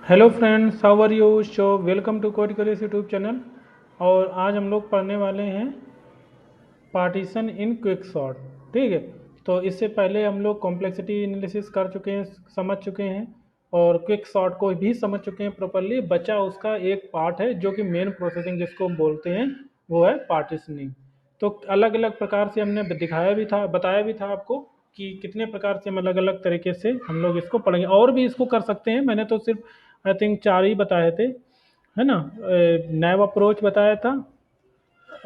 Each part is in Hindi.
Hello friends, how are you? So welcome to Code Careers YouTube channel. और आज हम लोग पढ़ने वाले हैं पार्टीशन इन क्विक सॉर्ट। ठीक है। तो इससे पहले हम लोग कॉम्प्लेक्सिटी एनालिसिस कर चुके हैं, समझ चुके हैं, और क्विक सॉर्ट को भी समझ चुके हैं प्रॉपरली। बचा उसका एक पार्ट है जो कि मेन प्रोसेसिंग जिसको हम बोलते हैं, वो है पार्टीशनिंग। तो अलग अलग प्रकार से हमने दिखाया भी था, बताया भी था आपको कि कितने प्रकार से हम अलग अलग तरीके से हम लोग इसको पढ़ेंगे, और भी इसको कर सकते हैं। मैंने तो सिर्फ आई थिंक 4 ही बताए थे, है ना। नैव अप्रोच बताया था,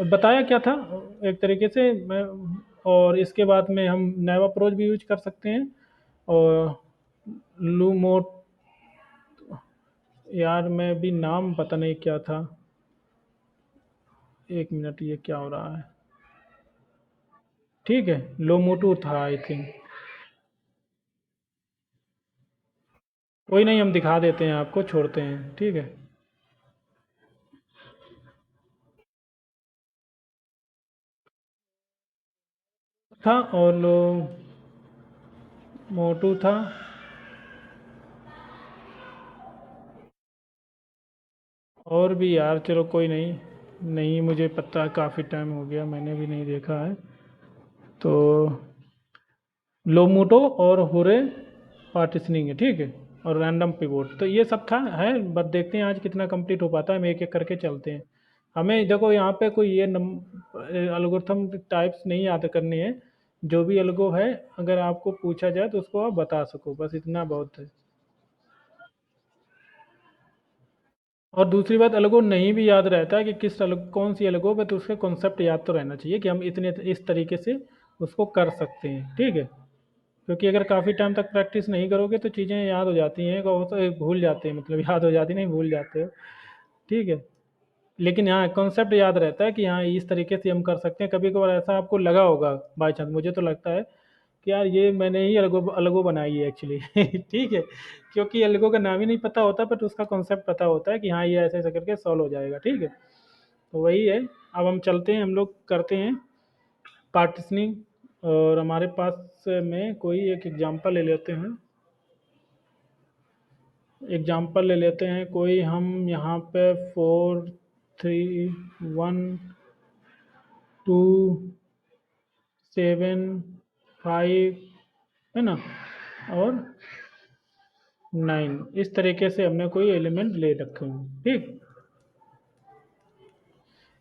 बताया क्या था एक तरीके से मैं। और इसके बाद में हम नैव अप्रोच भी यूज कर सकते हैं। और लूमोट, यार मैं भी नाम पता नहीं क्या था। एक मिनट, ये क्या हो रहा है? ठीक है, लोमोटू था आई थिंक। कोई नहीं, हम दिखा देते हैं आपको, छोड़ते हैं, ठीक है। था और लो मोटू था। और भी यार, चलो कोई नहीं, नहीं मुझे पता, काफ़ी टाइम हो गया, मैंने भी नहीं देखा है। तो लोमूटो और हुरे पार्टिशनिंग है, ठीक है। और रैंडम पिवोट, तो ये सब था है। बट देखते हैं आज कितना कंप्लीट हो पाता है, हम एक एक करके चलते हैं। हमें देखो यहाँ पे कोई ये एल्गोरिथम टाइप्स नहीं याद करनी है। जो भी एल्गो है, अगर आपको पूछा जाए तो उसको आप बता सको, बस इतना बहुत है। और दूसरी बात, अलगो नहीं भी याद रहता है कि किस अलग कौन सी अलगो पे, तो उसके कॉन्सेप्ट याद तो रहना चाहिए कि हम इतने इस तरीके से उसको कर सकते हैं, ठीक है। क्योंकि अगर काफ़ी टाइम तक प्रैक्टिस नहीं करोगे तो चीज़ें याद हो जाती हैं, को तो भूल जाते हैं, मतलब याद हो जाती नहीं, भूल जाते हो, ठीक है। लेकिन हाँ, कॉन्सेप्ट याद रहता है कि हाँ इस तरीके से हम कर सकते हैं। कभी कभार ऐसा आपको लगा होगा बाई चांस, मुझे तो लगता है कि यार ये मैंने ही अलगो अलगो बनाई है एक्चुअली ठीक है। क्योंकि अलगो का नाम ही नहीं पता होता, बट उसका कॉन्सेप्ट पता होता है कि हाँ ये ऐसे ऐसे करके सॉल्व हो जाएगा, ठीक है। तो वही है। अब हम चलते हैं, हम लोग करते हैं पार्टिशनिंग। और हमारे पास में कोई एक एग्जांपल ले लेते हैं। एग्जांपल ले लेते हैं कोई हम यहाँ पे 4 3 1 2 7 5, है ना। और 9, इस तरीके से हमने कोई एलिमेंट ले रखे हैं, ठीक।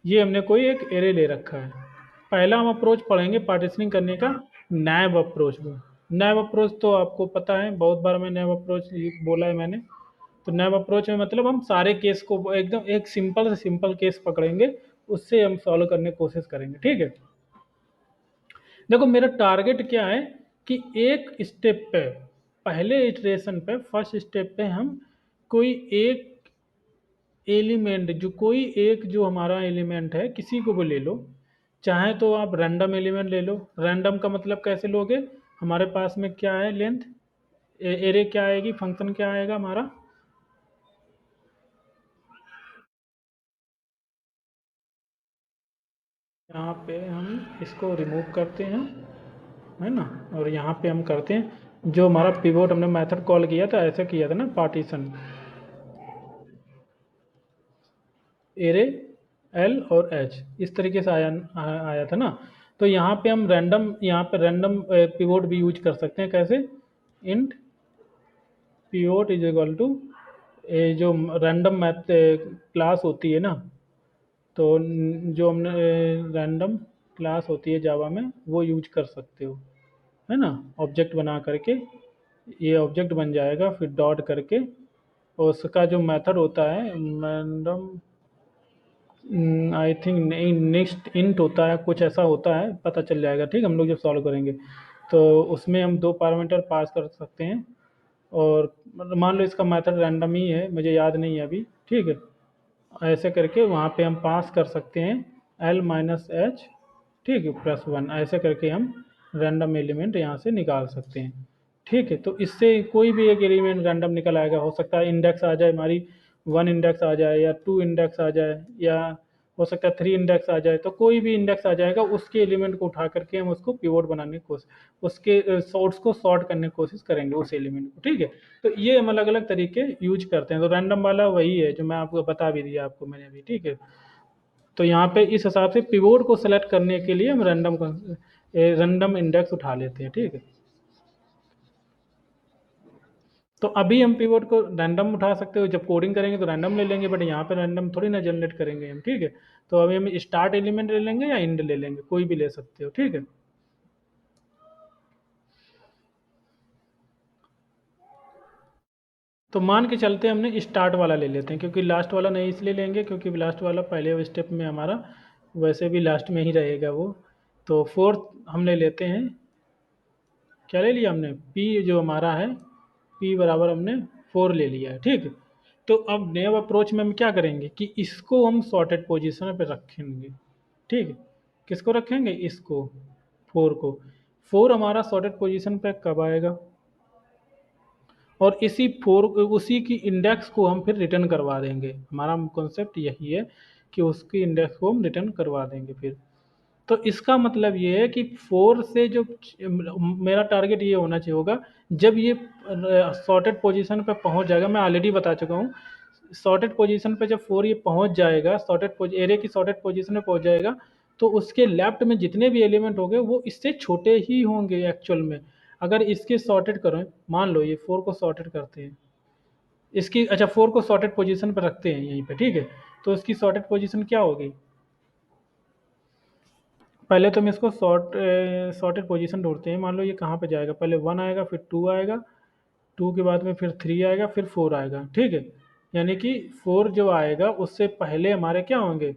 ये हमने कोई एक एरे ले रखा है। पहला हम अप्रोच पढ़ेंगे पार्टीशनिंग करने का, नैव अप्रोच में। नैव अप्रोच तो आपको पता है, बहुत बार मैं नैव अप्रोच बोला है मैंने। तो नैव अप्रोच में मतलब हम सारे केस को एकदम एक सिंपल से सिंपल केस पकड़ेंगे, उससे हम सॉल्व करने की कोशिश करेंगे, ठीक है। देखो मेरा टारगेट क्या है कि एक स्टेप पे, पहले इटरेशन पे, फर्स्ट स्टेप पे हम कोई एक एलिमेंट, जो कोई एक जो हमारा एलिमेंट है, किसी को भी ले लो। चाहे तो आप रैंडम एलिमेंट ले लो। रैंडम का मतलब कैसे लोगे? हमारे पास में क्या है, लेंथ, एरे क्या आएगी, फंक्शन क्या आएगा हमारा। यहाँ पे हम इसको रिमूव करते हैं, है ना। और यहाँ पे हम करते हैं जो हमारा पिवोट हमने मेथड कॉल किया था, ऐसे किया था ना, पार्टीशन एरे एल और एच, इस तरीके से आया था ना। तो यहाँ पे हम रैंडम, यहाँ पे रैंडम पिवोट भी यूज कर सकते हैं। कैसे? Int pivot is equal to, जो रैंडम मैथ क्लास होती है ना, तो जो हमने रैंडम क्लास होती है जावा में, वो यूज कर सकते हो, है ना। ऑब्जेक्ट बना करके ये ऑब्जेक्ट बन जाएगा, फिर डॉट करके, और उसका जो मेथड होता है रैंडम, आई थिंक नहीं, नेक्स्ट इंट होता है, कुछ ऐसा होता है, पता चल जाएगा, ठीक, हम लोग जब सॉल्व करेंगे। तो उसमें हम दो पैरामीटर पास कर सकते हैं। और मान लो इसका मेथड रैंडम ही है, मुझे याद नहीं है अभी, ठीक है। ऐसे करके वहाँ पे हम पास कर सकते हैं एल माइनस एच, ठीक है, +1, ऐसे करके हम रैंडम एलिमेंट यहाँ से निकाल सकते हैं, ठीक है। तो इससे कोई भी एक एलिमेंट रैंडम निकल आएगा। हो सकता है इंडेक्स आ जाए हमारी, 1 इंडेक्स आ जाए, या 2 इंडेक्स आ जाए, या हो सकता है 3 इंडेक्स आ जाए, तो कोई भी इंडेक्स आ जाएगा उसके एलिमेंट को उठा करके हम उसको पिवोट बनाने की कोशिश, उसके सॉर्ट्स को सॉर्ट करने की कोशिश करेंगे उस एलिमेंट को, ठीक है। तो ये हम अलग अलग तरीके यूज करते हैं। तो रैंडम वाला वही है जो मैं आपको बता भी दिया आपको मैंने अभी, ठीक है। तो यहाँ पे इस हिसाब से पिवोट को सेलेक्ट करने के लिए हम रैंडम इंडेक्स उठा लेते हैं, ठीक है। तो अभी हम पिवोट को रैंडम उठा सकते हो, जब कोडिंग करेंगे तो रैंडम ले लेंगे, बट यहाँ पे रैंडम थोड़ी ना जनरेट करेंगे हम, ठीक है। तो अभी हम स्टार्ट एलिमेंट ले लेंगे या इंड ले लेंगे, कोई भी ले सकते हो, ठीक है। तो मान के चलते हमने स्टार्ट वाला ले लेते हैं, क्योंकि लास्ट वाला नहीं इसलिए लेंगे क्योंकि लास्ट वाला पहले स्टेप में हमारा वैसे भी लास्ट में ही रहेगा वो। तो फोर्थ हम ले लेते हैं, क्या ले लिया हमने, पी जो हमारा है, पी बराबर हमने 4 ले लिया है, ठीक है। तो अब नेव अप्रोच में हम क्या करेंगे कि इसको हम सॉर्टेड पोजीशन पे रखेंगे, ठीक है। किसको रखेंगे, इसको, 4 को। 4 हमारा सॉर्टेड पोजीशन पे कब आएगा, और इसी 4 उसी की इंडेक्स को हम फिर रिटर्न करवा देंगे। हमारा कॉन्सेप्ट यही है कि उसकी इंडेक्स को हम रिटर्न करवा देंगे फिर। तो इसका मतलब ये है कि 4 से जो मेरा टारगेट ये होना चाहिए होगा, जब ये सॉर्टेड पोजीशन पे पहुंच जाएगा, मैं ऑलरेडी बता चुका हूँ, सॉर्टेड पोजीशन पे जब 4 ये पहुंच जाएगा, एरे की सॉर्टेड पोजीशन में पहुंच जाएगा, तो उसके लेफ्ट में जितने भी एलिमेंट होंगे वो इससे छोटे ही होंगे एक्चुअल में। अगर इसके सॉर्टेड करें, मान लो ये 4 को सॉर्टेड करते हैं, इसकी अच्छा 4 को सॉर्टेड पोजीशन पर रखते हैं यहीं पे, ठीक है। तो इसकी सॉर्टेड पोजीशन क्या होगी, पहले तो हम इसको सॉर्टेड पोजीशन ढूंढते हैं। मान लो ये कहाँ पे जाएगा, पहले 1 आएगा, फिर 2 आएगा, 2 के बाद में फिर 3 आएगा, फिर 4 आएगा, ठीक है। यानी कि 4 जो आएगा उससे पहले हमारे क्या होंगे,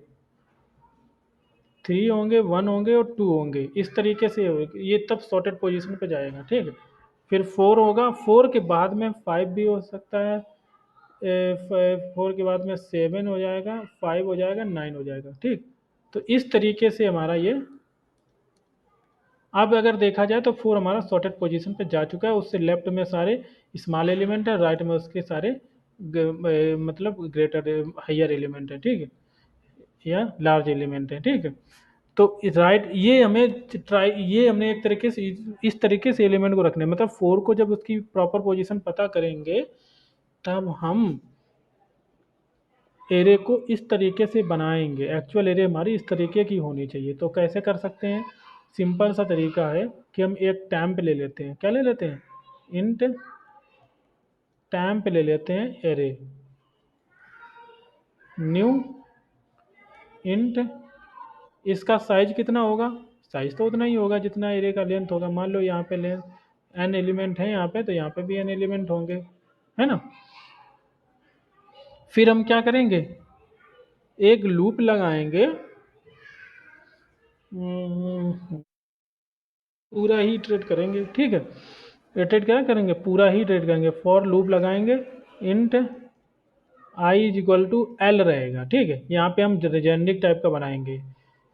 3 होंगे, 1 होंगे और 2 होंगे, इस तरीके से ये तब सॉर्टेड पोजीशन पे जाएगा, ठीक है। फिर 4 होगा, 4 के बाद में 5 भी हो सकता है, 4 के बाद में 7 हो जाएगा, 5 हो जाएगा, 9 हो जाएगा, ठीक। तो इस तरीके से हमारा ये, अब अगर देखा जाए तो 4 हमारा सॉर्टेड पोजीशन पे जा चुका है, उससे लेफ्ट में सारे स्मॉल एलिमेंट है, राइट में उसके सारे मतलब ग्रेटर हायर एलिमेंट है, ठीक है, या लार्ज एलिमेंट है, ठीक है। तो राइट ये हमें ट्राई, ये हमने एक तरीके से इस तरीके से एलिमेंट को रखना है, मतलब 4 को जब उसकी प्रॉपर पोजीशन पता करेंगे तब हम एरे को इस तरीके से बनाएंगे। एक्चुअल एरे हमारी इस तरीके की होनी चाहिए। तो कैसे कर सकते हैं, सिंपल सा तरीका है कि हम एक टैम्प ले लेते हैं, क्या ले लेते हैं, इंट टैम्प ले लेते हैं एरे, न्यू इंट, इसका साइज कितना होगा, साइज तो उतना ही होगा जितना एरे का लेंथ होगा। मान लो यहाँ पे लेंथ एन एलिमेंट है यहाँ पे, तो यहाँ पे भी एन एलिमेंट होंगे, है ना। फिर हम क्या करेंगे, एक लूप लगाएंगे, पूरा ही ट्रेड करेंगे, ठीक है। ट्रेड क्या करेंगे, पूरा ही ट्रेड करेंगे, फॉर लूप लगाएंगे, int i is equal to l रहेगा, ठीक है। यहाँ पे हम जेनेरिक टाइप का बनाएंगे,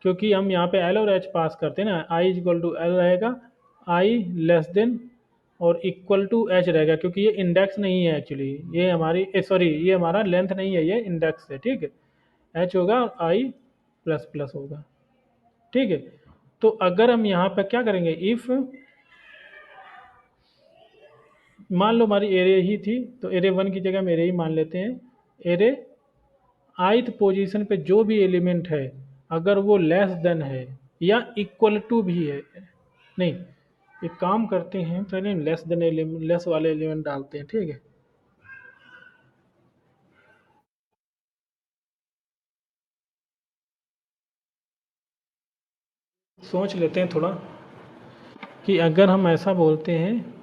क्योंकि हम यहाँ पे एल और एच पास करते हैं ना, आई इज इक्वल टू एल रहेगा, आई लेस देन और इक्वल टू एच रहेगा, क्योंकि ये इंडेक्स नहीं है एक्चुअली, ये हमारी सॉरी ये हमारा लेंथ नहीं है, ये इंडेक्स है, ठीक है। एच होगा, आई प्लस प्लस होगा, ठीक है। तो अगर हम यहाँ पे क्या करेंगे, इफ़ मान लो हमारी एरे ही थी, तो एरे 1 की जगह हम एरे ही मान लेते हैं, एरे ith पोजीशन पे जो भी एलिमेंट है अगर वो लेस देन है या इक्वल टू भी है, नहीं, एक काम करते हैं पहले लेस देन एलिमेंट, लेस वाले एलिमेंट डालते हैं, ठीक है। सोच लेते हैं थोड़ा कि अगर हम ऐसा बोलते हैं,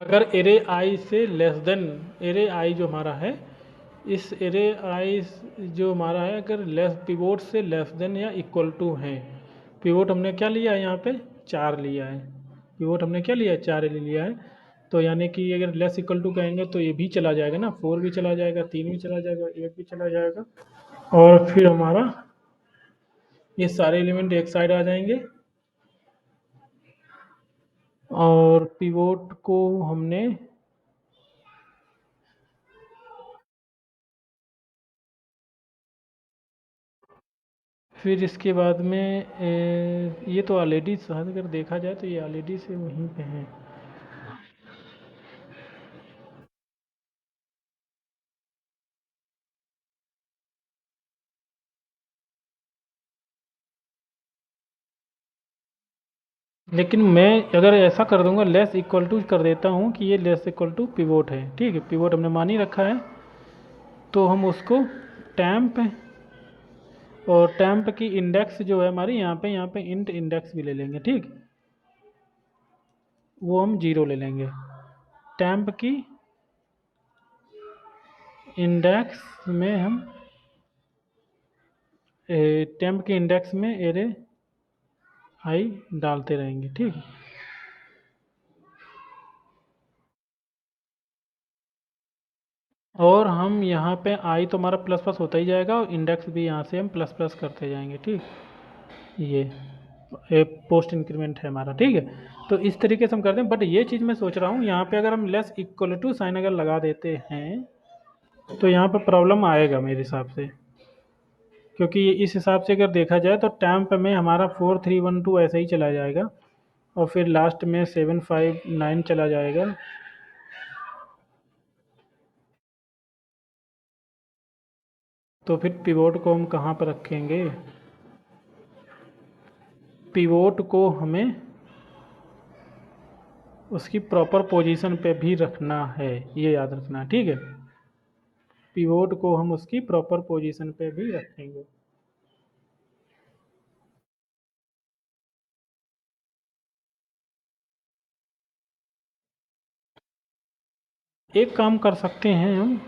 अगर एरे आई से लेस देन, एरे आई जो हमारा है, इस एरे आई जो हमारा है अगर लेस पिवोट से लेस देन या इक्वल टू है, पिवोट हमने क्या लिया है यहाँ पे, 4 लिया है, पिवोट हमने क्या लिया है, 4 ले लिया है। तो यानी कि अगर लेस इक्वल टू कहेंगे तो ये भी चला जाएगा ना, 4 भी चला जाएगा, 3 भी चला जाएगा, 8 भी चला जाएगा, और फिर हमारा ये सारे एलिमेंट एक साइड आ जाएंगे और पिवोट को हमने फिर इसके बाद में ये तो ऑलरेडी शायद अगर देखा जाए तो ये ऑलरेडी से वहीं पे हैं। लेकिन मैं अगर ऐसा कर दूंगा लेस इक्वल टू कर देता हूँ कि ये लेस इक्वल टू पिवोट है, ठीक है, पिवोट हमने मान ही रखा है, तो हम उसको टैम्प और टैम्प की इंडेक्स जो है हमारी यहाँ पे इंट इंडेक्स भी ले लेंगे, ठीक, वो हम जीरो ले लेंगे। टैम्प की इंडेक्स में हम टैम्प के इंडेक्स में एरे आई डालते रहेंगे, ठीक। और हम यहाँ पे आई तो हमारा प्लस प्लस होता ही जाएगा और इंडेक्स भी यहाँ से हम प्लस प्लस करते जाएंगे, ठीक। ये पोस्ट इंक्रीमेंट है हमारा, ठीक है। तो इस तरीके से हम करते हैं, बट ये चीज़ मैं सोच रहा हूँ यहाँ पे अगर हम लेस इक्वल टू साइन अगर लगा देते हैं तो यहाँ पे प्रॉब्लम आएगा मेरे हिसाब से, क्योंकि इस हिसाब से अगर देखा जाए तो टैम्प में हमारा 4312 ऐसे ही चला जाएगा और फिर लास्ट में 759 चला जाएगा। तो फिर पिवोट को हम कहाँ पर रखेंगे? पिवोट को हमें उसकी प्रॉपर पोजीशन पे भी रखना है, ये याद रखना, ठीक है। पिवोट को हम उसकी प्रॉपर पोजीशन पे भी रखेंगे। एक काम कर सकते हैं हम,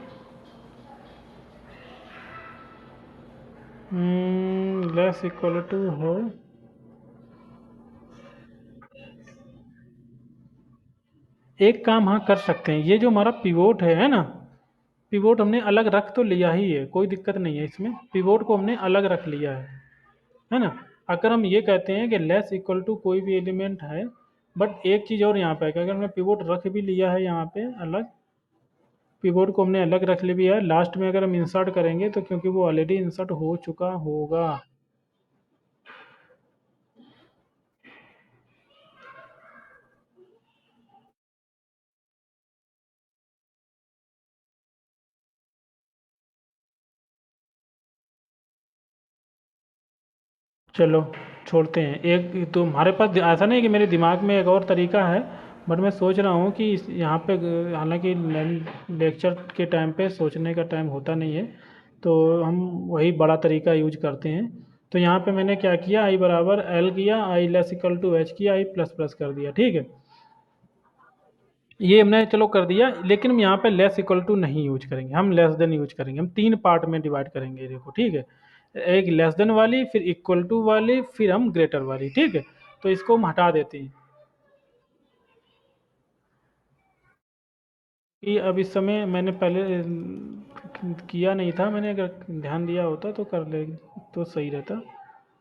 लेस इक्वल टू है, एक काम हाँ कर सकते हैं, ये जो हमारा पिवोट है ना, पिवोट हमने अलग रख तो लिया ही है, कोई दिक्कत नहीं है इसमें, पिवोट को हमने अलग रख लिया है ना। अगर हम ये कहते हैं कि लेस इक्वल टू कोई भी एलिमेंट है, बट एक चीज़ और यहाँ पे है कि अगर हमने पिवोट रख भी लिया है यहाँ पे अलग, पिवोट को हमने अलग रख लिया है, लास्ट में अगर हम इंसर्ट करेंगे तो क्योंकि वो ऑलरेडी इंसर्ट हो चुका होगा। चलो छोड़ते हैं, एक तो हमारे पास ऐसा नहीं है कि मेरे दिमाग में एक और तरीका है, बट मैं सोच रहा हूँ कि यहाँ पे हालांकि लेक्चर के टाइम पे सोचने का टाइम होता नहीं है, तो हम वही बड़ा तरीका यूज करते हैं। तो यहाँ पे मैंने क्या किया, आई बराबर एल किया, आई लेस इक्वल टू एच किया, आई प्लस प्लस कर दिया, ठीक है। ये हमने चलो कर दिया, लेकिन हम यहाँ पे लेस इक्वल टू नहीं यूज करेंगे, हम लेस देन यूज करेंगे, हम तीन पार्ट में डिवाइड करेंगे, देखो ठीक है, एक लेस देन वाली, फिर इक्वल टू वाली, फिर हम ग्रेटर वाली, ठीक है। तो इसको हम हटा देते हैं कि अब इस समय मैंने पहले किया नहीं था, मैंने अगर ध्यान दिया होता तो कर ले तो सही रहता,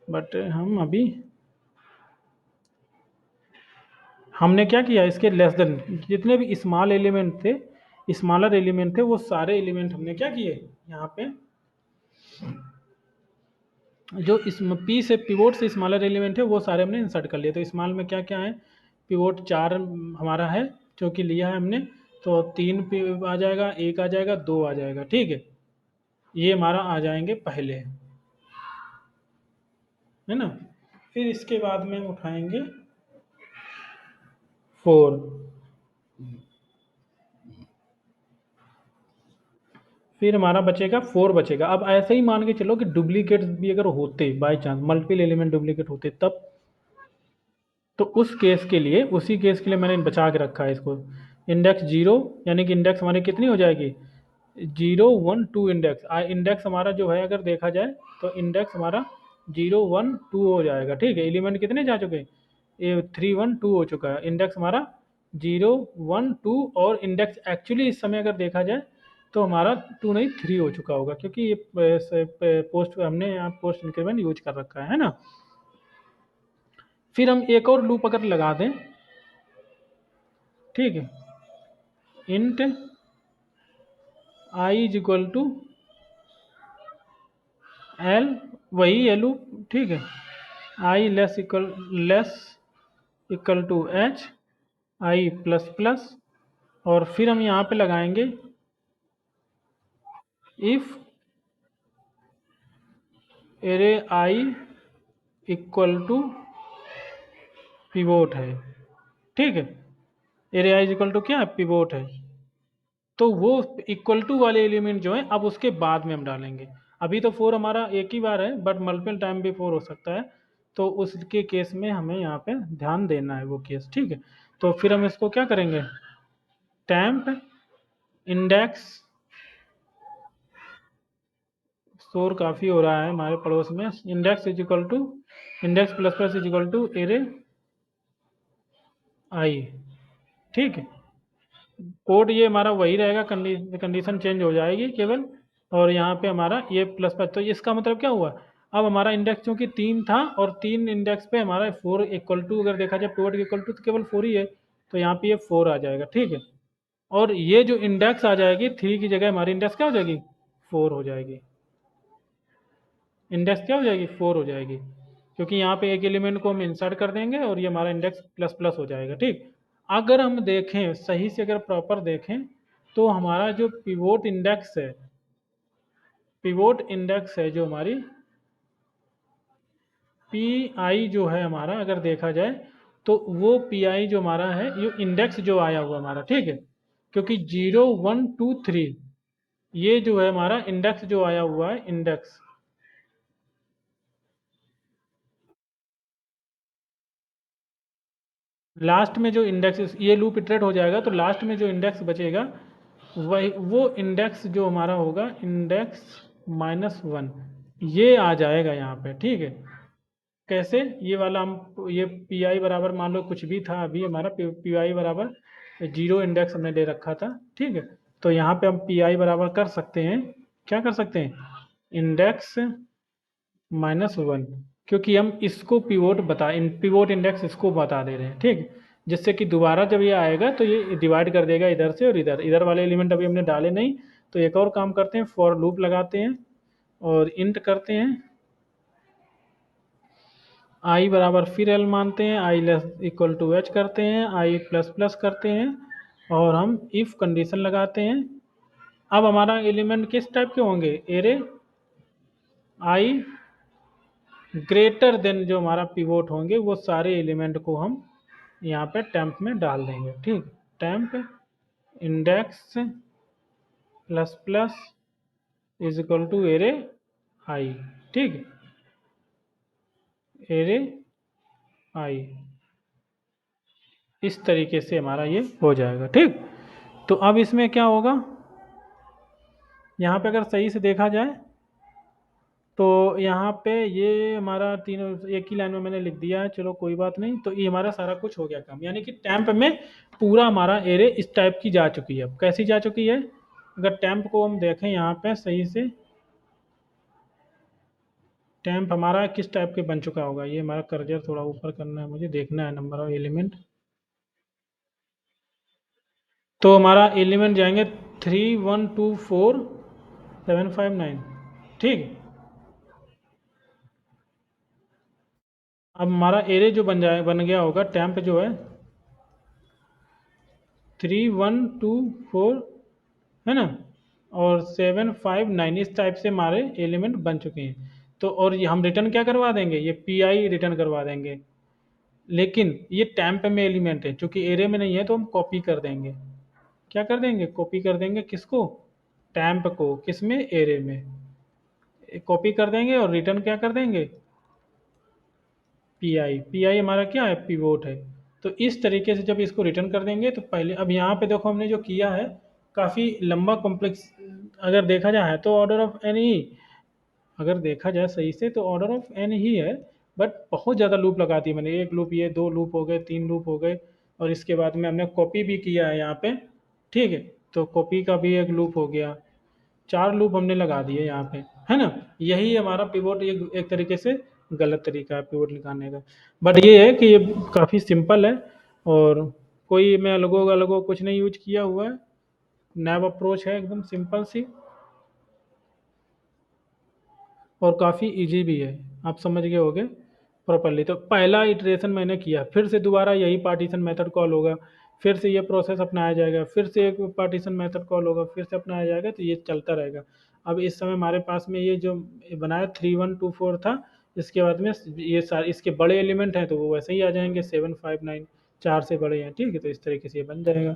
बट हम अभी हमने क्या किया, इसके लेस देन जितने भी स्मॉल एलिमेंट थे, स्मॉलर एलिमेंट थे, वो सारे एलिमेंट हमने क्या किए यहाँ पे, जो इस पी से पिवोट से स्मॉलर एलिमेंट है वो सारे हमने इंसर्ट कर लिए। तो स्मॉल में क्या क्या है, पिवोट चार हमारा है जो कि लिया है हमने, तो तीन आ जाएगा, एक आ जाएगा, दो आ जाएगा, ठीक है, ये हमारा आ जाएंगे पहले, है ना। फिर इसके बाद में उठाएंगे फोर, फिर हमारा बचेगा फोर बचेगा। अब ऐसे ही मान के चलो कि डुप्लीकेट भी अगर होते by chance, multiple element duplicate होते तब, तो उस केस के लिए, उसी केस के लिए मैंने बचा के रखा है इसको, इंडेक्स जीरो, यानी कि इंडेक्स हमारी कितनी हो जाएगी, zero one two index, index हमारा जो है अगर देखा जाए तो इंडेक्स हमारा जीरो वन टू हो जाएगा, ठीक है। एलिमेंट कितने जा चुके हैं, ये थ्री वन टू हो चुका है, इंडेक्स हमारा जीरो वन टू, और इंडेक्स एक्चुअली इस समय अगर देखा जाए तो हमारा 2 नहीं 3 हो चुका होगा, क्योंकि ये पोस्ट हमने यहाँ पोस्ट इंक्रीमेंट यूज कर रखा है ना। फिर हम एक और लूप अगर लगा दें, ठीक है, int i is equal to l, वही है लूप, ठीक है, i less equal to h i plus plus, और फिर हम यहाँ पे लगाएंगे if array i equal to pivot है, ठीक है, एरे आई इक्वल टू क्या है, पिवोट है। तो वो इक्वल टू वाले एलिमेंट जो है अब उसके बाद में हम डालेंगे। अभी तो 4 हमारा एक ही बार है, बट मल्टीपल टाइम भी 4 हो सकता है, तो उसके केस में हमें यहाँ पे ध्यान देना है वो केस, ठीक है। तो फिर हम इसको क्या करेंगे, टैम्प इंडेक्स, शोर काफ़ी हो रहा है हमारे पड़ोस में, index is equal to index plus plus is equal to array i, ठीक है। कोड ये हमारा वही रहेगा, कंडीशन चेंज हो जाएगी केवल, और यहाँ पे हमारा ये प्लस प्लस, तो इसका मतलब क्या हुआ, अब हमारा इंडेक्स चूंकि 3 था और 3 इंडेक्स पे हमारा 4 इक्वल टू, अगर देखा जाए पिवट इक्वल टू तो केवल 4 ही है, तो यहाँ पे ये 4 आ जाएगा, ठीक है। और ये जो इंडेक्स आ जाएगी 3 की जगह हमारी इंडेक्स क्या हो जाएगी, 4 हो जाएगी, इंडेक्स क्या हो जाएगी, 4 हो जाएगी, क्योंकि यहाँ पे एक एलिमेंट को हम इंसर्ट कर देंगे और ये हमारा इंडेक्स प्लस प्लस हो जाएगा, ठीक। अगर हम देखें सही से, अगर प्रॉपर देखें, तो हमारा जो पिवोट इंडेक्स है जो हमारी पी आई जो है हमारा, अगर देखा जाए तो वो पी आई जो हमारा है, ये इंडेक्स जो आया हुआ हमारा, ठीक है, क्योंकि 0 1 2 3 ये जो है हमारा इंडेक्स जो आया हुआ है, इंडेक्स लास्ट में जो इंडेक्स, ये लूप इटरेट हो जाएगा तो लास्ट में जो इंडेक्स बचेगा वही वो इंडेक्स जो हमारा होगा, इंडेक्स -1, ये आ जाएगा यहाँ पे, ठीक है। कैसे, ये वाला हम ये पी आई बराबर मान लो कुछ भी था, अभी हमारा पी आई बराबर 0 इंडेक्स हमने ले रखा था, ठीक है। तो यहाँ पे हम पी आई बराबर कर सकते हैं, क्या कर सकते हैं, इंडेक्स -1, क्योंकि हम इसको पिवोट इंडेक्स इसको बता दे रहे हैं, ठीक है। जिससे कि दोबारा जब ये आएगा तो ये डिवाइड कर देगा इधर से, और इधर इधर वाले एलिमेंट अभी हमने डाले नहीं, तो एक और काम करते हैं, फॉर लूप लगाते हैं और इंट करते हैं आई बराबर, फिर एल मानते हैं, आई लेस इक्वल टू एच करते हैं, आई प्लस प्लस करते हैं, और हम इफ कंडीशन लगाते हैं। अब हमारा एलिमेंट किस टाइप के होंगे, एरे आई ग्रेटर देन जो हमारा पिवोट होंगे, वो सारे एलिमेंट को हम यहाँ पे टेम्प में डाल देंगे, ठीक, temp index plus plus is equal to array i, ठीक, एरे आई, इस तरीके से हमारा ये हो जाएगा, ठीक। तो अब इसमें क्या होगा, यहाँ पे अगर सही से देखा जाए तो यहाँ पे ये हमारा तीनों एक ही लाइन में मैंने लिख दिया है, चलो कोई बात नहीं। तो ये हमारा सारा कुछ हो गया काम, यानी कि टैंप में पूरा हमारा एरे इस टाइप की जा चुकी है। अब कैसी जा चुकी है, अगर टैंप को हम देखें यहाँ पे सही से, टैंप हमारा किस टाइप के बन चुका होगा, ये हमारा कर्जर थोड़ा ऊपर करना है, मुझे देखना है नंबर ऑफ एलिमेंट। तो हमारा एलिमेंट जाएंगे 3 1 2 4 7 5 9, ठीक। अब हमारा एरे जो बन गया होगा, टैंप जो है 3 1 2 4 है ना, और 7 5 9, इस टाइप से हमारे एलिमेंट बन चुके हैं। तो और ये हम रिटर्न क्या करवा देंगे, ये पी आई रिटर्न करवा देंगे, लेकिन ये टैंप में एलिमेंट है, चूंकि एरे में नहीं है तो हम कॉपी कर देंगे, क्या कर देंगे, कॉपी कर देंगे किसको, टैंप को, किस में, एरे में कॉपी कर देंगे, और रिटर्न क्या कर देंगे, पी आई हमारा क्या है, पिवोट है। तो इस तरीके से जब इसको रिटर्न कर देंगे तो पहले, अब यहाँ पे देखो हमने जो किया है काफ़ी लंबा कॉम्प्लेक्स, अगर देखा जाए तो ऑर्डर ऑफ एन ही, अगर देखा जाए सही से तो ऑर्डर ऑफ एन ही है, बट बहुत ज़्यादा लूप लगा दी मैंने, एक लूप, ये 2 लूप हो गए, 3 लूप हो गए, और इसके बाद में हमने कॉपी भी किया है यहाँ पे, ठीक है। तो कॉपी का भी एक लूप हो गया, 4 लूप हमने लगा दिए यहाँ पे, है ना। यही हमारा पिवोट एक तरीके से गलत तरीका है पिवोट निकालने का। बट ये है कि ये काफ़ी सिंपल है, और कोई मैं अलगो अलगो कुछ नहीं यूज किया हुआ है। नैव अप्रोच है, एकदम सिंपल सी, और काफ़ी इजी भी है। आप समझ गए होगे प्रॉपरली। तो पहला इटरेशन मैंने किया, फिर से दोबारा यही पार्टीशन मेथड कॉल होगा, फिर से ये प्रोसेस अपनाया जाएगा, फिर से एक पार्टीशन मेथड कॉल होगा, फिर से अपनाया जाएगा, तो ये चलता रहेगा। अब इस समय हमारे पास में ये जो बनाया 3124 था, इसके बाद में ये सारे इसके बड़े एलिमेंट हैं तो वो वैसे ही आ जाएंगे 759, 4 से बड़े हैं, ठीक है। तो इस तरीके से ये बन जाएगा।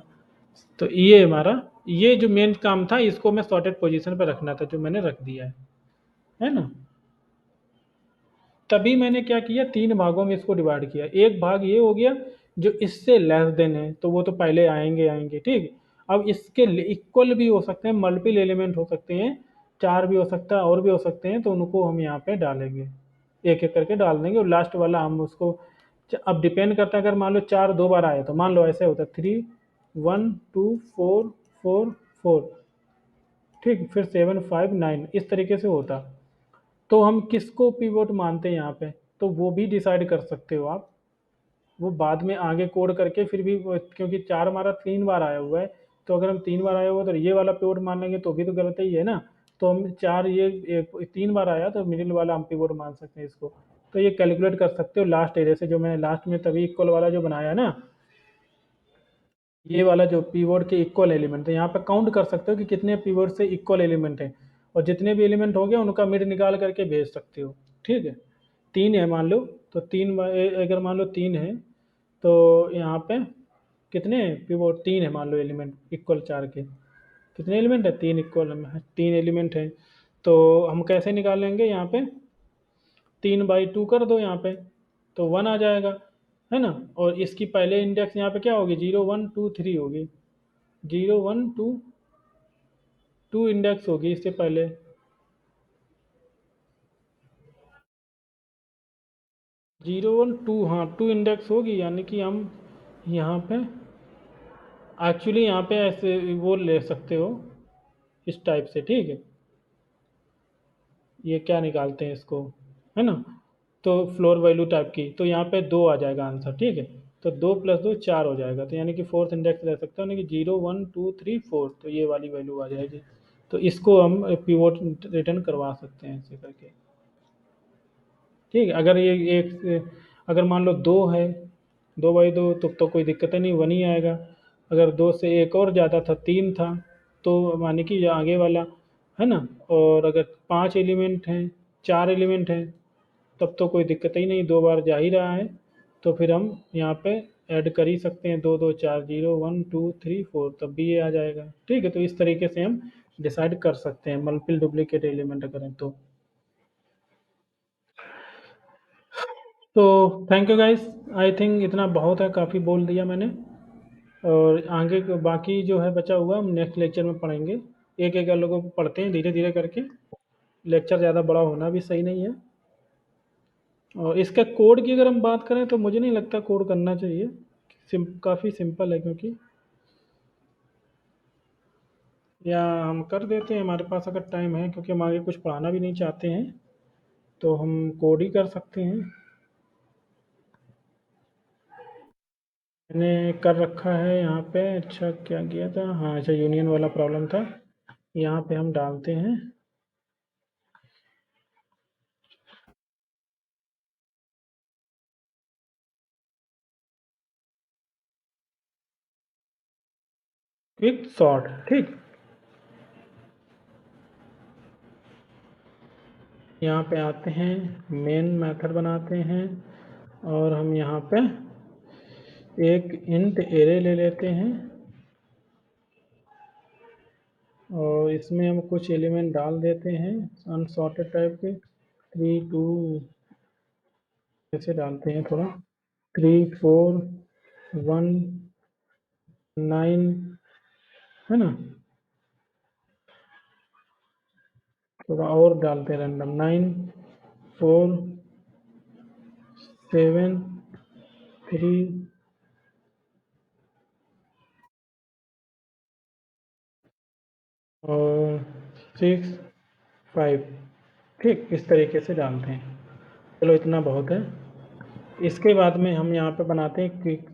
तो ये हमारा, ये जो मेन काम था, इसको मैं सॉर्टेड पोजीशन पर रखना था, जो मैंने रख दिया है ना। तभी मैंने क्या किया, 3 भागों में इसको डिवाइड किया। एक भाग ये हो गया जो इससे लेस देन है, तो वो तो पहले आएंगे आएंगे, ठीक। अब इसके इक्वल भी हो सकते हैं, मल्टीपल एलिमेंट हो सकते हैं, 4 भी हो सकता है और भी हो सकते हैं, तो उनको हम यहाँ पे डालेंगे, एक एक करके डाल देंगे, और लास्ट वाला हम उसको, अब डिपेंड करता है, अगर मान लो 4 2 बार आए तो मान लो ऐसे होता है 3 1 2 4 4 4, ठीक, फिर 7 5 9, इस तरीके से होता। तो हम किसको पिवोट मानते हैं यहाँ पे, तो वो भी डिसाइड कर सकते हो आप। वो बाद में आगे कोड करके फिर भी क्योंकि 4 हमारा 3 बार आया हुआ है, तो अगर हम 3 बार आया हुआ तो ये वाला पिवोट मान लेंगे तो भी तो गलत ही है ना। तो हम 4 ये 3 बार आया तो मिडिल वाला हम पिवोट मान सकते हैं इसको। तो ये कैलकुलेट कर सकते हो लास्ट एरिया से, जो मैंने लास्ट में तभी इक्वल वाला जो बनाया ना, ये वाला जो पीवोट के इक्वल एलिमेंट है, यहाँ पे काउंट कर सकते हो कि कितने पीवोट से इक्वल एलिमेंट हैं, और जितने भी एलिमेंट हो गए उनका मिड निकाल करके भेज सकते हो, ठीक है। 3 है मान लो, तो अगर मान लो 3 है, तो यहाँ पे कितने पीवोट, 3 है मान लो एलिमेंट इक्वल 4 के, कितने एलिमेंट है, 3 इक्वल, 3 एलिमेंट है। तो हम कैसे निकालेंगे, यहाँ पे 3/2 कर दो यहाँ पे, तो 1 आ जाएगा, है ना। और इसकी पहले इंडेक्स यहाँ पे क्या होगी, 0 1 2 3 होगी, 0 1 2 इंडेक्स होगी इससे पहले, 0 1 2, हाँ 2 इंडेक्स होगी, यानी कि हम यहाँ पे एक्चुअली यहाँ पे ऐसे वो ले सकते हो, इस टाइप से, ठीक है। ये क्या निकालते हैं इसको, है ना। तो फ्लोर वैल्यू टाइप की, तो यहाँ पे 2 आ जाएगा आंसर, ठीक है। तो 2 + 2 4 हो जाएगा, तो यानी कि फोर्थ इंडेक्स ले सकते हो, यानी कि 0 1 2 3 4, तो ये वाली वैल्यू आ जाएगी। तो इसको हम पिवोट रिटर्न करवा सकते हैं ऐसे करके, ठीक है। अगर ये एक, अगर मान लो 2 है, 2/2, तो कोई दिक्कत ही नहीं, 1 ही आएगा। अगर 2 से एक और ज़्यादा था, 3 था, तो माने कि ये आगे वाला, है ना। और अगर 5 एलिमेंट हैं, 4 एलिमेंट हैं, तब तो कोई दिक्कत ही नहीं, 2 बार जा ही रहा है। तो फिर हम यहाँ पे ऐड कर ही सकते हैं, 2 2 4, 0 1 2 3 4, तब भी ये आ जाएगा, ठीक है। तो इस तरीके से हम डिसाइड कर सकते हैं मल्टीपल डुप्लीकेट एलिमेंट अगर हैं तो। तो thank you guys, I think इतना बहुत है, काफ़ी बोल दिया मैंने। और आगे बाकी जो है बचा हुआ हम नेक्स्ट लेक्चर में पढ़ेंगे, एक एक लोगों को पढ़ते हैं धीरे धीरे करके, लेक्चर ज़्यादा बड़ा होना भी सही नहीं है। और इसका कोड की अगर हम बात करें तो मुझे नहीं लगता कोड करना चाहिए, काफ़ी सिंपल है, क्योंकि या हम कर देते हैं, हमारे पास अगर टाइम है, क्योंकि हम आगे कुछ पढ़ाना भी नहीं चाहते हैं, तो हम कोड ही कर सकते हैं। मैंने कर रखा है यहाँ पे, अच्छा क्या किया था, हाँ अच्छा यूनियन वाला प्रॉब्लम था, यहाँ पे हम डालते हैं क्विक सॉर्ट, ठीक। यहाँ पे आते हैं, मेन मेथड बनाते हैं, और हम यहाँ पे एक इंट एरे ले लेते हैं, और इसमें हम कुछ एलिमेंट डाल देते हैं अनसॉर्टेड टाइप के, 3 2, ऐसे डालते हैं थोड़ा, 3 4 1 9, है ना। थोड़ा और डालते हैं रैंडम, 9 4 7 3 और 6 5, ठीक इस तरीके से डालते हैं। चलो इतना बहुत है। इसके बाद में हम यहाँ पे बनाते हैं क्विक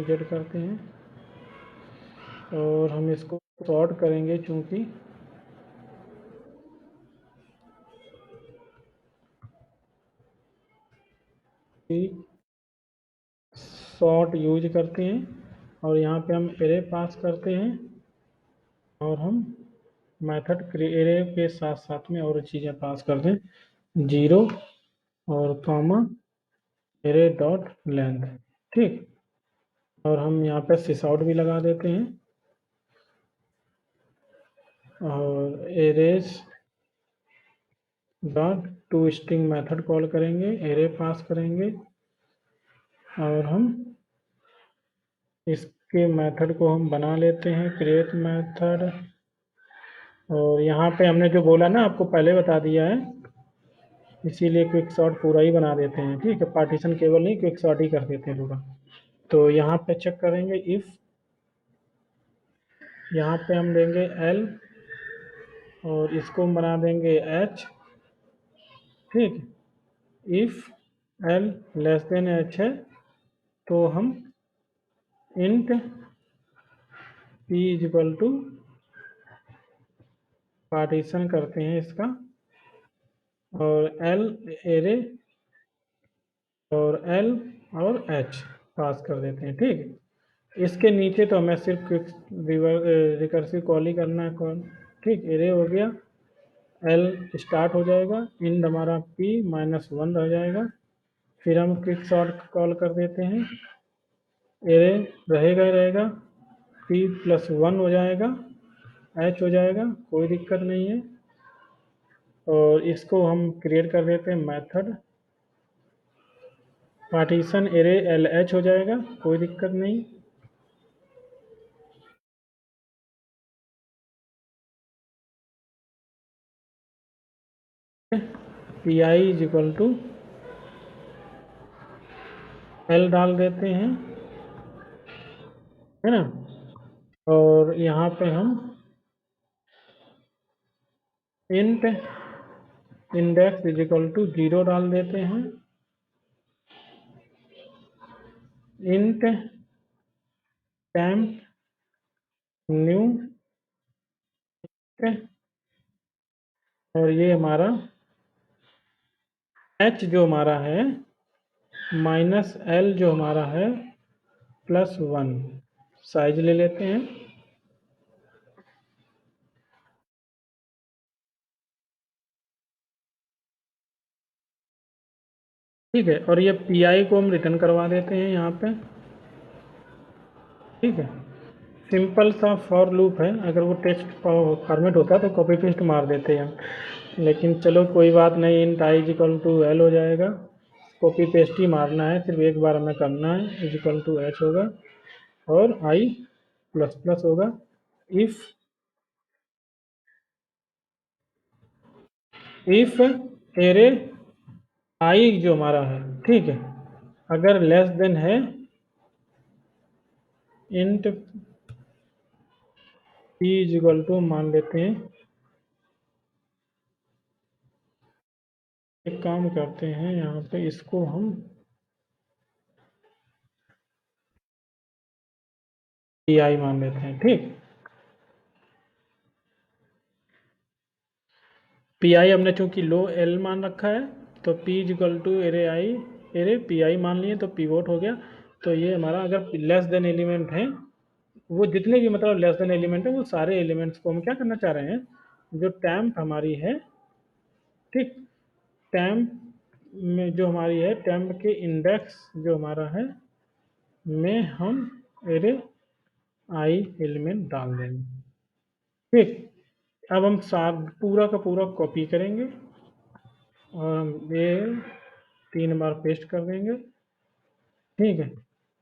जेड करते हैं और हम इसको सॉर्ट करेंगे चूँकि सॉर्ट यूज करते हैं और यहाँ पे हम एरे पास करते हैं और हम मेथड एरे के साथ साथ में और चीज़ें पास करते हैं, 0 और कॉमा एरे डॉट लेंथ, ठीक। और हम यहाँ पे सिस आउट भी लगा देते हैं और arrays dot to string method call करेंगे, एरे पास करेंगे और हम इसके मेथड को हम बना लेते हैं क्रिएट मेथड। और यहाँ पे हमने जो बोला ना आपको पहले बता दिया है, इसीलिए क्विक सॉर्ट पूरा ही बना देते हैं, ठीक है। पार्टीशन केवल नहीं, क्विक सॉर्ट ही कर देते हैं पूरा। तो यहाँ पे चेक करेंगे इफ़, यहाँ पे हम देंगे एल और इसको हम बना देंगे एच, ठीक। If l less than h है तो हम int p is equal to partition करते हैं इसका और एल एरे और एल और एच पास कर देते हैं, ठीक। इसके नीचे तो हमें सिर्फ क्विक रिकर्सिव कॉल ही करना है, कॉल, ठीक। एरे हो गया, एल स्टार्ट हो जाएगा, इंड हमारा पी -1 रह जाएगा, फिर हम क्विक सॉर्ट कॉल कर देते हैं, एरे रहेगा ही रहेगा, पी +1 हो जाएगा, एच हो जाएगा, कोई दिक्कत नहीं है। और इसको हम क्रिएट कर देते हैं method partition array l h हो जाएगा, कोई दिक्कत नहीं। P i is equal to l डाल देते हैं, है ना। और यहाँ पे हम int index is equal to 0 डाल देते हैं, इंट टेम्प न्यू, और ये हमारा एच जो हमारा है -L जो हमारा है +1 साइज ले लेते हैं, ठीक है। और ये पी आई को हम रिटर्न करवा देते हैं यहाँ पे, ठीक है। सिंपल सा फॉर लूप है, अगर वो टेक्स्ट फॉर्मेट होता तो कॉपी पेस्ट मार देते हैं हम, लेकिन चलो कोई बात नहीं। Int i is equal to l हो जाएगा, कॉपी पेस्ट ही मारना है, सिर्फ एक बार हमें करना है, इज इक्वल टू एच होगा और आई ++ होगा। इफ एरे आई जो हमारा है, ठीक है, अगर लेस देन है int p is equal to मान लेते हैं, एक काम करते हैं यहाँ पे इसको हम पी आई मान लेते हैं, ठीक। पी आई हमने चूंकि लो एल मान रखा है तो p is equal to array i, array p i मान लिए तो पीवोट हो गया। तो ये हमारा अगर लेस देन एलिमेंट है, वो जितने भी मतलब लेस देन एलिमेंट है वो सारे एलिमेंट्स को हम क्या करना चाह रहे हैं, जो टैम्प हमारी है, ठीक, टैम्प में जो हमारी है, टैम्प के इंडेक्स जो हमारा है में हम एरे आई एलिमेंट डाल देंगे, ठीक। अब हम पूरा का पूरा कॉपी करेंगे और हम ये 3 बार पेस्ट कर देंगे, ठीक है।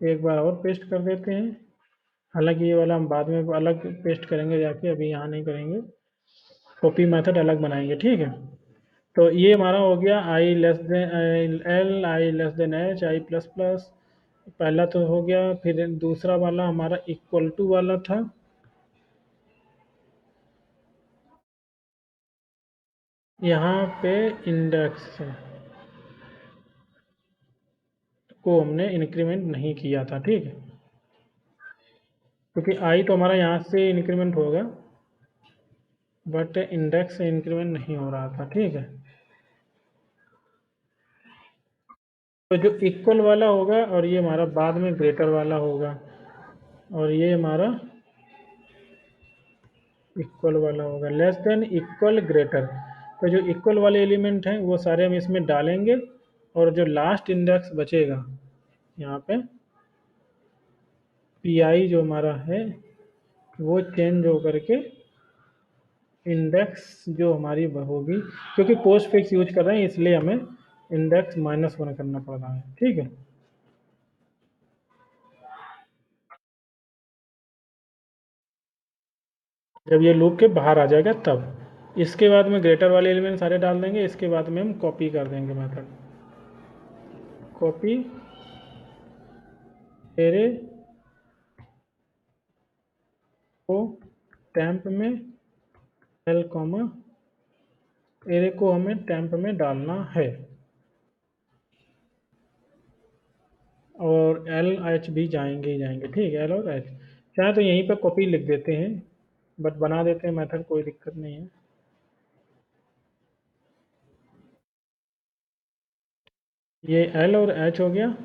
एक बार और पेस्ट कर देते हैं, हालांकि ये वाला हम बाद में अलग पेस्ट करेंगे जाके, अभी यहाँ नहीं करेंगे, कॉपी मेथड अलग बनाएंगे, ठीक है। तो ये हमारा हो गया आई less then L, i less than H, आई ++ पहला तो हो गया, फिर दूसरा वाला हमारा इक्वल टू वाला था। यहाँ पे इंडेक्स को हमने इंक्रीमेंट नहीं किया था, ठीक है, क्योंकि आई तो हमारा यहाँ से इंक्रीमेंट होगा, बट इंडेक्स से इंक्रीमेंट नहीं हो रहा था, ठीक है। तो जो इक्वल वाला होगा और ये हमारा बाद में ग्रेटर वाला होगा, और ये हमारा इक्वल वाला होगा, लेस देन इक्वल ग्रेटर। तो जो इक्वल वाले एलिमेंट हैं वो सारे हम इसमें डालेंगे, और जो लास्ट इंडेक्स बचेगा यहाँ पे पी आई जो हमारा है वो चेंज होकर के इंडेक्स जो हमारी होगी, क्योंकि पोस्ट फिक्स यूज कर रहे हैं इसलिए हमें इंडेक्स -1 करना पड़ रहा है, ठीक है। जब ये लूप के बाहर आ जाएगा तब इसके बाद में ग्रेटर वाले एलिमेंट सारे डाल देंगे, इसके बाद में हम कॉपी कर देंगे मेथड, कॉपी एरे को टैंप में एल कॉमा एरे को हमें टैंप में डालना है, और एल एच भी जाएंगे ही जाएंगे, ठीक है, एल और एच। चाहे तो यहीं पर कॉपी लिख देते हैं, बट बना देते हैं मेथड, कोई दिक्कत नहीं है। ये एल और एच हो गया,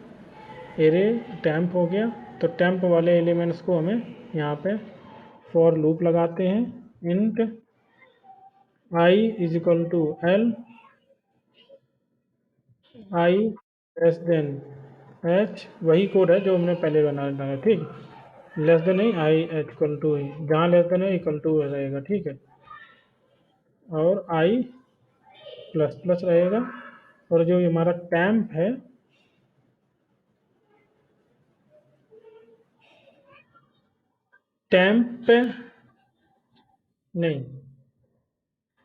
एरे टैंप हो गया। तो टैंप वाले एलिमेंट्स को हमें यहाँ पे फॉर लूप लगाते हैं, int i is equal to l, i less than h, वही कोड है जो हमने पहले बनाया है, ठीक। लेस देन नहीं, आई एच इक्वल टू ही, जहाँ लेस देन है इक्वल टू रहेगा, ठीक है, और आई प्लस प्लस रहेगा। और जो हमारा टैंप है, टैंप नहीं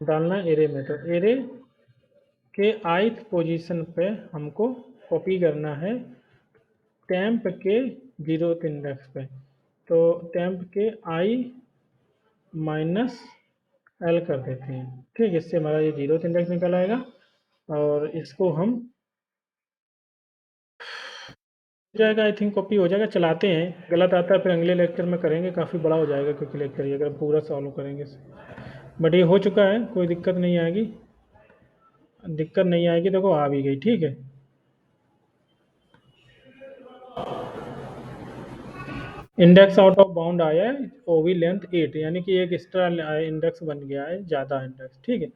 डालना एरे में, तो एरे के ith पोजीशन पे हमको कॉपी करना है टैंप के 0th इंडेक्स पे। तो टैंप के आई माइनस एल कर देते हैं, ठीक, इससे हमारा ये 0th इंडेक्स निकल आएगा। और इसको हम हो जाएगा, आई थिंक कॉपी हो जाएगा, चलाते हैं, गलत आता है फिर अगले लेक्चर में करेंगे, काफ़ी बड़ा हो जाएगा क्योंकि लेक्चर ये अगर पूरा सॉल्व करेंगे। बट ये हो चुका है, कोई दिक्कत नहीं आएगी, दिक्कत नहीं आएगी, देखो आ भी गई, ठीक है। इंडेक्स आउट ऑफ बाउंड आया है, ओवी लेंथ 8, यानी कि एक एक्स्ट्रा इंडेक्स बन गया है, ज़्यादा इंडेक्स, ठीक है।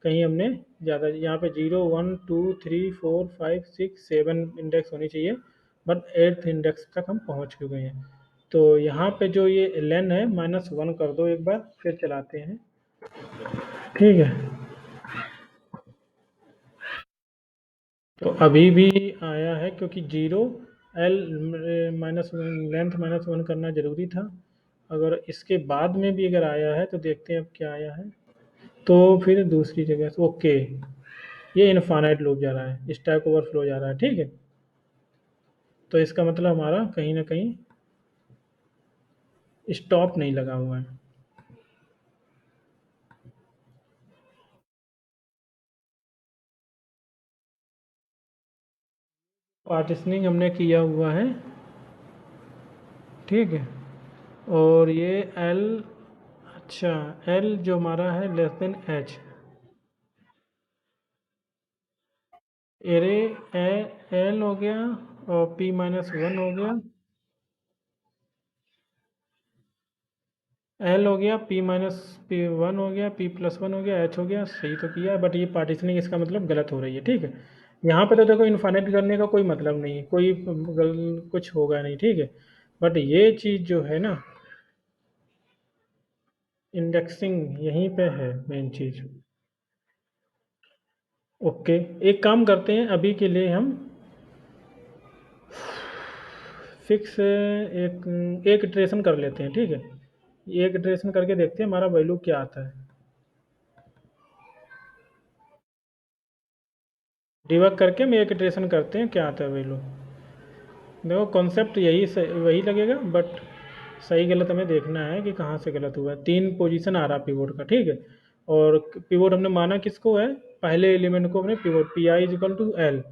कहीं हमने ज़्यादा, यहाँ पे 0 1 2 3 4 5 6 7 इंडेक्स होनी चाहिए, बट 8th इंडेक्स तक हम पहुँच चुके हैं। तो यहाँ पे जो ये लेन है -1 कर दो एक बार, फिर चलाते हैं, ठीक है। तो अभी भी आया है क्योंकि 0 एल लेंथ -1 करना ज़रूरी था। अगर इसके बाद में भी अगर आया है तो देखते हैं अब क्या आया है। तो फिर दूसरी जगह से ओके, ये इनफाइनाइट लूप जा रहा है, स्टैक ओवरफ्लो जा रहा है, ठीक है। तो इसका मतलब हमारा कहीं ना कहीं स्टॉप नहीं लगा हुआ है। पार्टिशनिंग हमने किया हुआ है, ठीक है। और ये एल, अच्छा, एल जो हमारा है less than H, array L हो गया और p-1 हो गया, एल हो गया, p-1 हो गया, p+1 हो गया, एच हो गया, सही तो किया, बट ये पार्टीशनिंग इसका मतलब गलत हो रही है, ठीक है। यहाँ पे तो देखो इन्फाइनाइट करने का कोई मतलब नहीं है, कोई कुछ होगा नहीं, ठीक है। बट ये चीज़ जो है ना, इंडेक्सिंग यहीं पे है मेन चीज़। ओके, एक काम करते हैं, अभी के लिए हम फिक्स एक इटरेशन कर लेते हैं, ठीक है। एक इटरेशन करके देखते हैं हमारा वैल्यू क्या आता है, डिबग करके हम एक इटरेशन करते हैं क्या आता है वैल्यू। देखो कॉन्सेप्ट वही लगेगा, बट सही गलत हमें देखना है कि कहाँ से गलत हुआ है। 3 पोजीशन आ रहा पिवोट का, ठीक है। और पिवोट हमने माना किसको है, पहले एलिमेंट को हमने pivot p i is equal to l,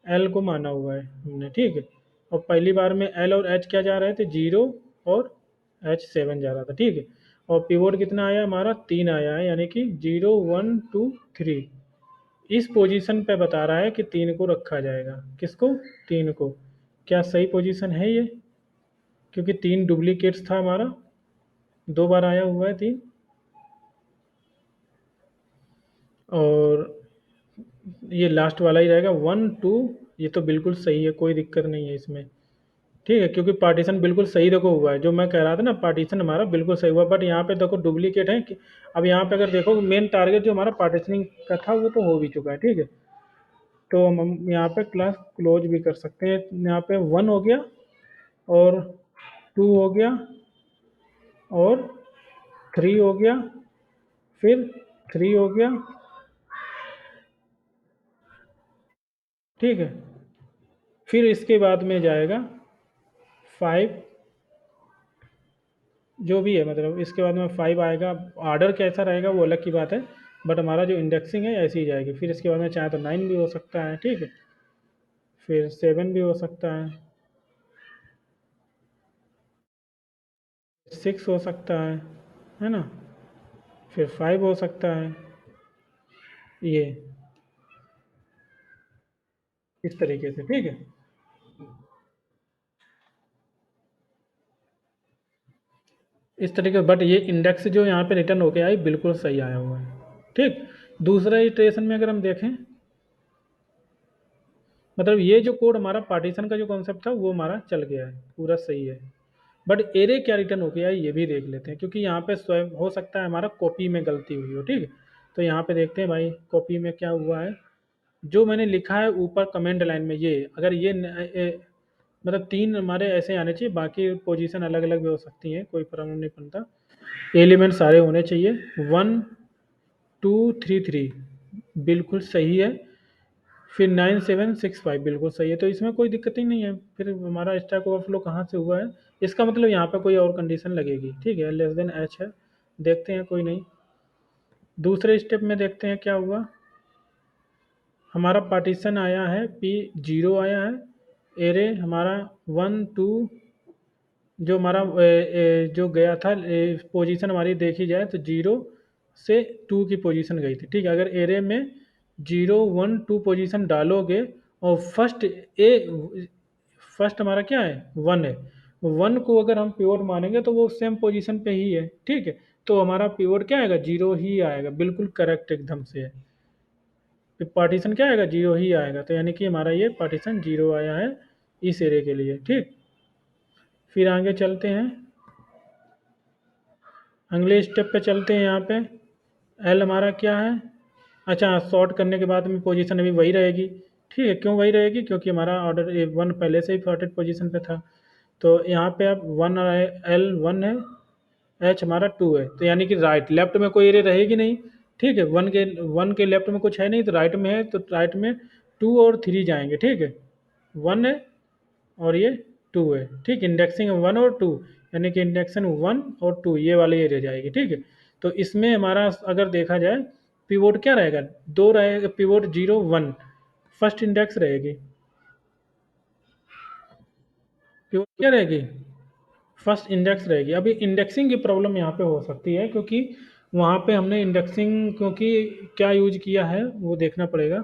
l को माना हुआ है हमने, ठीक है। और पहली बार में एल और एच क्या जा रहे थे, 0 और एच 7 जा रहा था, ठीक है। और पिवोट कितना आया हमारा, 3 आया है, यानी कि 0 1 2 3। इस पोजीशन पे बता रहा है कि 3 को रखा जाएगा, किसको, 3 को। क्या सही पोजीशन है ये, क्योंकि 3 डुप्लीकेट्स था हमारा, 2 बार आया हुआ है 3। और ये लास्ट वाला ही रहेगा 1 2। ये तो बिल्कुल सही है, कोई दिक्कत नहीं है इसमें, ठीक है, क्योंकि पार्टीशन बिल्कुल सही देखो हुआ है, जो मैं कह रहा था ना, पार्टीशन हमारा बिल्कुल सही हुआ। बट यहाँ पे देखो डुप्लीकेट है कि, अब यहाँ पे अगर देखो मेन टारगेट जो हमारा पार्टीशनिंग का था वो तो हो भी चुका है, ठीक है। तो हम यहाँ पे क्लास क्लोज भी कर सकते हैं। यहाँ पे 1 हो गया, और 2 हो गया, और 3 हो गया, फिर 3 हो गया, ठीक है। फिर इसके बाद में जाएगा 5, जो भी है, मतलब इसके बाद में 5 आएगा। ऑर्डर कैसा रहेगा वो अलग की बात है, बट हमारा जो इंडेक्सिंग है ऐसी ही जाएगी। फिर इसके बाद में चाहे तो 9 भी हो सकता है, ठीक है। फिर 7 भी हो सकता है, 6 हो सकता है ना। फिर 5 हो सकता है, ये इस तरीके से, ठीक है। इस तरीके, बट ये इंडेक्स जो यहाँ पे रिटर्न होके आई बिल्कुल सही आया हुआ है, ठीक। दूसरा इटरेशन में अगर हम देखें, मतलब ये जो कोड हमारा पार्टीशन का जो कॉन्सेप्ट था वो हमारा चल गया है, पूरा सही है। बट एरे क्या रिटर्न हो गया है ये भी देख लेते हैं, क्योंकि यहाँ पे स्वयं हो सकता है हमारा कॉपी में गलती हुई हो, ठीक है। तो यहाँ पे देखते हैं भाई कॉपी में क्या हुआ है। जो मैंने लिखा है ऊपर कमेंट लाइन में, ये अगर मतलब 3 हमारे ऐसे आने चाहिए, बाकी पोजीशन अलग अलग भी हो सकती हैं, कोई प्रॉब्लम नहीं बनता। एलिमेंट सारे होने चाहिए, 1 2 3 3 बिल्कुल सही है। फिर 9 7 6 5 बिल्कुल सही है, तो इसमें कोई दिक्कत ही नहीं है। फिर हमारा स्टैक ओवरफ्लो कहाँ से हुआ है, इसका मतलब यहाँ पे कोई और कंडीशन लगेगी, ठीक है। लेस देन एच है, देखते हैं, कोई नहीं। दूसरे स्टेप में देखते हैं क्या हुआ। हमारा पार्टीशन आया है पी 0 आया है, एरे हमारा 1 2, जो हमारा जो गया था पोजीशन हमारी देखी जाए तो 0 से 2 की पोजीशन गई थी, ठीक है। अगर एरे में 0 1 2 पोजीशन डालोगे, और फर्स्ट हमारा क्या है, 1 है। 1 को अगर हम पिवोट मानेंगे तो वो सेम पोजीशन पे ही है, ठीक है। तो हमारा पिवोट क्या आएगा, 0 ही आएगा, बिल्कुल करेक्ट एकदम से है। पार्टीशन क्या आएगा, 0 ही आएगा, तो यानी कि हमारा ये पार्टीशन 0 आया है इस एरे के लिए, ठीक। फिर आगे चलते हैं, अगले स्टेप पे चलते हैं। यहाँ पे एल हमारा क्या है, अच्छा सॉर्ट करने के बाद में पोजीशन अभी वही रहेगी, ठीक है। क्यों वही रहेगी, क्योंकि हमारा ऑर्डर 1 पहले से ही सॉर्टेड पोजीशन पे था। तो यहाँ पे अब 1 एल 1 है, एच हमारा 2 है, तो यानी कि राइट लेफ्ट में कोई एरे रहेगी नहीं, ठीक है। 1 के लेफ्ट में कुछ है नहीं, तो राइट में है, तो राइट में 2 और 3 जाएंगे, ठीक है। 1 है और ये 2 है, ठीक। इंडेक्सिंग 1 और 2, यानी कि इंडेक्शन 1 और 2 ये वाले ये रह जाएगी, ठीक है। तो इसमें हमारा अगर देखा जाए पिवोट क्या रहेगा, 2 रहेगा, पिवोट 0 1 फर्स्ट इंडेक्स रहेगी, पिवोट क्या रहेगी, फर्स्ट इंडेक्स रहेगी। अभी इंडेक्सिंग की प्रॉब्लम यहाँ पे हो सकती है, क्योंकि वहाँ पे हमने इंडेक्सिंग क्योंकि क्या यूज किया है वो देखना पड़ेगा।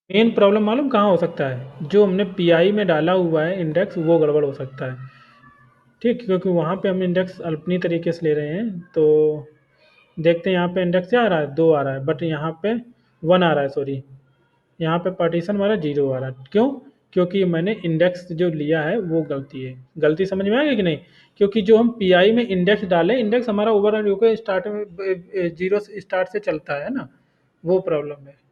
मेन प्रॉब्लम मालूम कहाँ हो सकता है, जो हमने पीआई में डाला हुआ है इंडेक्स वो गड़बड़ हो सकता है, ठीक। क्योंकि वहाँ पे हम इंडेक्स अपनी तरीके से ले रहे हैं, तो देखते हैं यहाँ पे इंडेक्स क्या आ रहा है, 2 आ रहा है, बट यहाँ पे 1 आ रहा है, सॉरी। यहाँ पे पार्टीशन हमारा 0 आ रहा है, क्यों, क्योंकि मैंने इंडेक्स जो लिया है वो गलती है। गलती समझ में आ गई कि नहीं, क्योंकि जो हम पीआई में इंडेक्स डालें, इंडेक्स हमारा ओवरऑल होकर स्टार्ट में 0 से स्टार्ट से चलता है ना, वो प्रॉब्लम है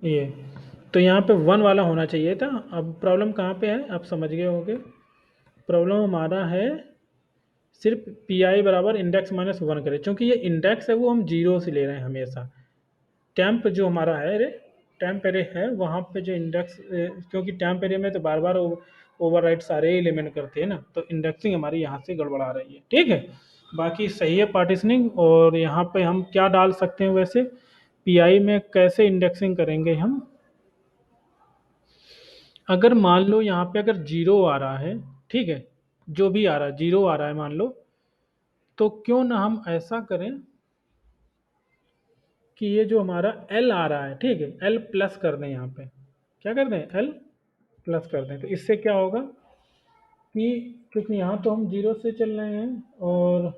ये। तो यहाँ पे 1 वाला होना चाहिए था। अब प्रॉब्लम कहाँ पे है आप समझ गए होंगे। प्रॉब्लम हमारा है सिर्फ पी आई बराबर इंडेक्स माइनस 1 करें, क्योंकि ये इंडेक्स है वो हम 0 से ले रहे हैं हमेशा, टेम्प जो हमारा है रे, टेम्प एरे है वहाँ पे जो इंडेक्स, क्योंकि टेम्प एरे में तो बार बार ओवरराइट सारे एलिमेंट करते हैं ना, तो इंडेक्सिंग हमारी यहाँ से गड़बड़ा रही है। ठीक है, बाकी सही है पार्टिशनिंग। और यहाँ पे हम क्या डाल सकते हैं वैसे, पीआई में कैसे इंडेक्सिंग करेंगे हम, अगर मान लो यहाँ पे अगर जीरो आ रहा है, ठीक है, जो भी आ रहा है जीरो आ रहा है मान लो, तो क्यों ना हम ऐसा करें कि ये जो हमारा एल आ रहा है, ठीक है, एल प्लस कर दें यहाँ पे, क्या कर दें, एल प्लस कर दें। तो इससे क्या होगा कि क्योंकि यहाँ तो हम जीरो से चल रहे हैं, और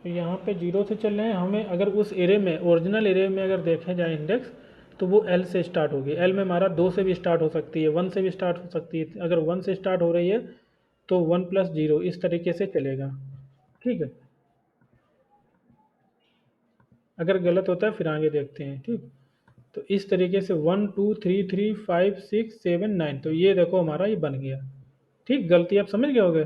यहाँ पे जीरो से चल रहे हैं, हमें अगर उस एरे में, ओरिजिनल एरे में अगर देखे जाए इंडेक्स, तो वो एल से स्टार्ट होगी। एल में हमारा दो से भी स्टार्ट हो सकती है, वन से भी स्टार्ट हो सकती है। अगर वन से स्टार्ट हो रही है तो वन प्लस जीरो इस तरीके से चलेगा। ठीक है, अगर गलत होता है फिर आगे देखते हैं। ठीक, तो इस तरीके से 1 2 3 4 5 6 7 9, तो ये देखो हमारा ये बन गया। ठीक, गलती आप समझ गए होगे।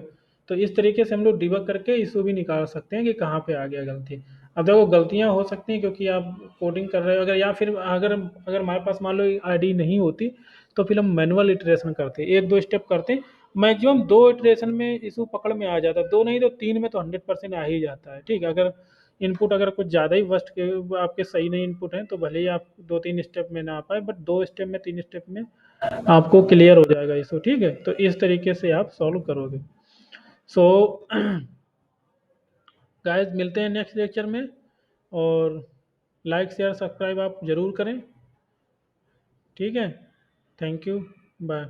तो इस तरीके से हम लोग डिबग करके इशू भी निकाल सकते हैं कि कहाँ पे आ गया गलती। अब देखो गलतियाँ हो सकती हैं क्योंकि आप कोडिंग कर रहे हो अगर, या फिर अगर अगर हमारे पास मान लो आईडी नहीं होती, तो फिर हम मैनुअल इटरेशन करते, एक दो स्टेप करते। मैक्सिमम दो इटरेशन में इशू पकड़ में आ जाता है, दो नहीं तो तीन में तो 100% आ ही जाता है। ठीक है, अगर इनपुट अगर कुछ ज़्यादा ही वर्स्ट के आपके सही नहीं इनपुट हैं, तो भले ही आप दो तीन स्टेप में ना आ पाए, बट दो स्टेप में तीन स्टेप में आपको क्लियर हो जाएगा इशू। ठीक है, तो इस तरीके से आप सॉल्व करोगे। सो गाइस, मिलते हैं नेक्स्ट लेक्चर में, और लाइक शेयर सब्सक्राइब आप ज़रूर करें। ठीक है, थैंक यू, बाय।